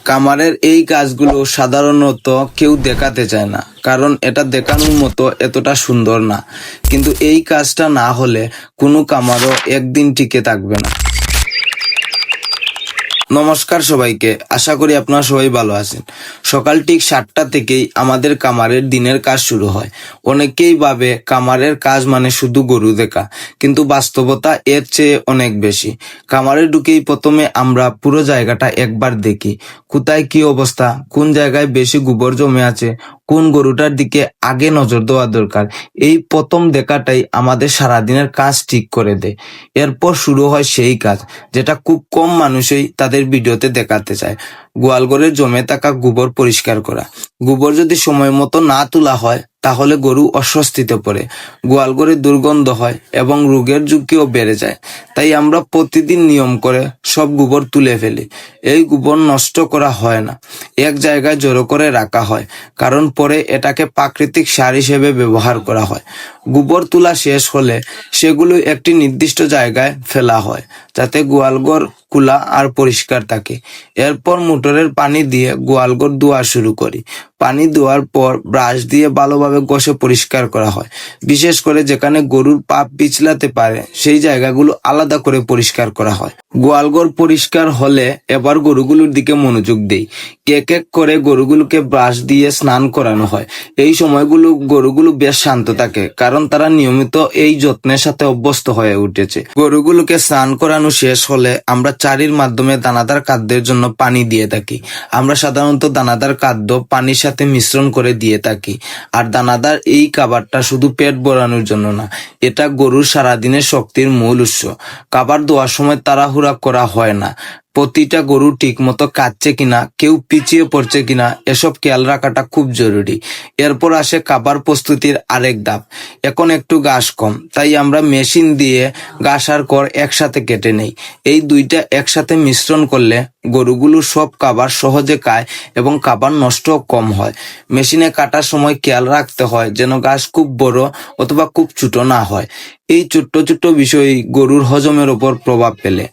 কামারের এই কাজগুলো সাধারণত কেউ দেখাতে চায় না, কারণ এটা দেখানোর মতো এতটা সুন্দর না। কিন্তু এই কাজটা না হলে কোনো কামারও একদিন টিকে থাকবে না। নমস্কার সবাইকে, আশা করি আপনারা সবাই ভালো আছেন। সকাল ঠিক 7টা থেকেই আমাদের কামারের দিনের কাজ শুরু হয়। অনেকেই ভাবে কামারের কাজ মানে শুধু গরু দেখা, কিন্তু বাস্তবতা এর চেয়ে অনেক বেশি। কামারে ঢুকেই প্রথমে আমরা পুরো জায়গাটা একবার দেখি, কোথায় কি অবস্থা, কোন জায়গায় বেশি গোবর জমে আছে, কোন গরুটার দিকে আগে নজর দেওয়া দরকার। এই প্রথম দেখাটাই আমাদের সারাদিনের কাজ ঠিক করে দেয়। এরপর শুরু হয় সেই কাজ যেটা খুব কম মানুষই তাদের ভিডিওতে দেখাতে চায়, গোয়ালঘরে জমে থাকা গোবর পরিষ্কার করা। গোবর যদি সময় মতো না তোলা হয় তাহলে গরু অস্বস্তিতে পড়ে, গোয়ালঘরে দুর্গন্ধ হয় এবং রোগের ঝুঁকিও বেড়ে যায়। তাই আমরা প্রতিদিন নিয়ম করে সব গোবর তুলে ফেলি। এই গোবর নষ্ট করা হয় না, এক জায়গায় জড়ো করে রাখা হয়, কারণ পরে এটাকে প্রাকৃতিক সার হিসেবে ব্যবহার করা হয়। গোবর তোলা শেষ হলে সেগুলো একটি নির্দিষ্ট জায়গায় ফেলা হয়, যাতে গোয়ালঘর খোলা আর পরিষ্কার থাকে। এরপর মোটরের পানি দিয়ে গোয়ালঘর ধোয়া শুরু করি। পানি ধোয়ার পর ব্রাশ দিয়ে ভালোভাবে ঘষে পরিষ্কার করা হয়। বিশেষ করে যেখানে গরুর পা পিছলাতে পারে সেই জায়গাগুলো আলাদা করে পরিষ্কার করা হয়। গোয়ালঘর পরিষ্কার হলে এবার গরুগুলোর দিকে মনোযোগ দেই। এক এক করে গরুগুলোকে ব্রাশ দিয়ে স্নান করানো হয়। এই সময়গুলো গরুগুলো বেশ শান্ত থাকে, কারণ তারা নিয়মিত এই যত্নের সাথে অভ্যস্ত হয়ে উঠেছে। গরুগুলোকে স্নান করানো শেষ হলে আমরা চারির মাধ্যমে দানাদার খাদ্যের জন্য পানি দিয়ে থাকি। আমরা সাধারণত দানাদার খাদ্য পানির সাথে মিশ্রণ করে দিয়ে থাকি। আর দানাদার এই খাবারটা শুধু পেট ভরানোর জন্য না, এটা গরুর সারাদিনের শক্তির মূল উৎস। খাবার দেওয়ার সময় তাড়াহুড়া করা হয় না, প্রতিটা গরু ঠিক মতো খাচ্ছে কিনা, কেউ পিছিয়ে পড়ছে কিনা, এসব খেয়াল রাখাটা খুব জরুরি। এরপর আসে খাবার প্রস্তুতির আরেক ধাপ। এখন একটু ঘাস কম, তাই আমরা মেশিন দিয়ে ঘাস আর খড় একসাথে কেটে নেই। এই দুইটা একসাথে মিশ্রণ করলে গরুগুলো সব খাবার সহজে খায় এবং খাবার নষ্টও কম হয়। মেশিনে কাটার সময় খেয়াল রাখতে হয় যেন ঘাস খুব বড় অথবা খুব ছোট না হয়। এই ছোট্ট ছোট্ট বিষয় গরুর হজমের ওপর প্রভাব ফেলে।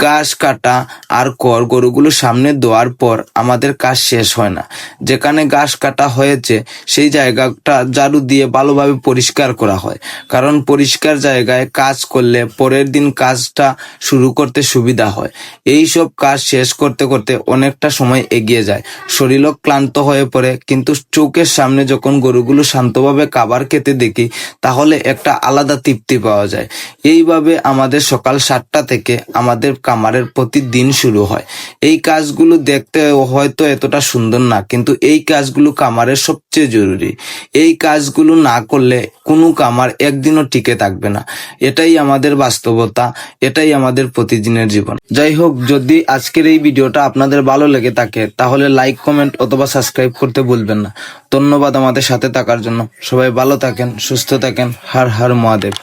ঘাস কাটা আর খড় গরুগুলো সামনে দেওয়ার পর আমাদের কাজ শেষ হয় না। যেখানে ঘাস কাটা হয়েছে সেই জায়গাটা ঝাড়ু দিয়ে ভালোভাবে পরিষ্কার করা হয়, কারণ পরিষ্কার জায়গায় কাজ করলে পরের দিন কাজটা শুরু করতে সুবিধা হয়। এই সব কাজ শেষ করতে করতে অনেকটা সময় এগিয়ে যায়, শরীরও ক্লান্ত হয়ে পড়ে, কিন্তু চোখের সামনে যখন গরুগুলো শান্তভাবে খাবার খেতে দেখি তাহলে একটা আলাদা তৃপ্তি পাওয়া যায়। এইভাবে আমাদের সকাল 7টা থেকে আমাদের কামারের প্রতিদিন শুরু হয়। এই কাজগুলো দেখতে হয়তো এতটা সুন্দর না, কিন্তু এই কাজগুলো কামারের সবচেয়ে জরুরি। এই কাজগুলো না করলে কোনো কামার একদিনও টিকে থাকবে না। এটাই আমাদের বাস্তবতা, এটাই আমাদের প্রতিদিনের জীবন। যাই হোক, যদি আজকের এই ভিডিওটা আপনাদের ভালো লেগে থাকে তাহলে লাইক, কমেন্ট অথবা সাবস্ক্রাইব করতে ভুলবেন না। ধন্যবাদ আমাদের সাথে থাকার জন্য। সবাই ভালো থাকেন, সুস্থ থাকেন। হর হর মহাদেব।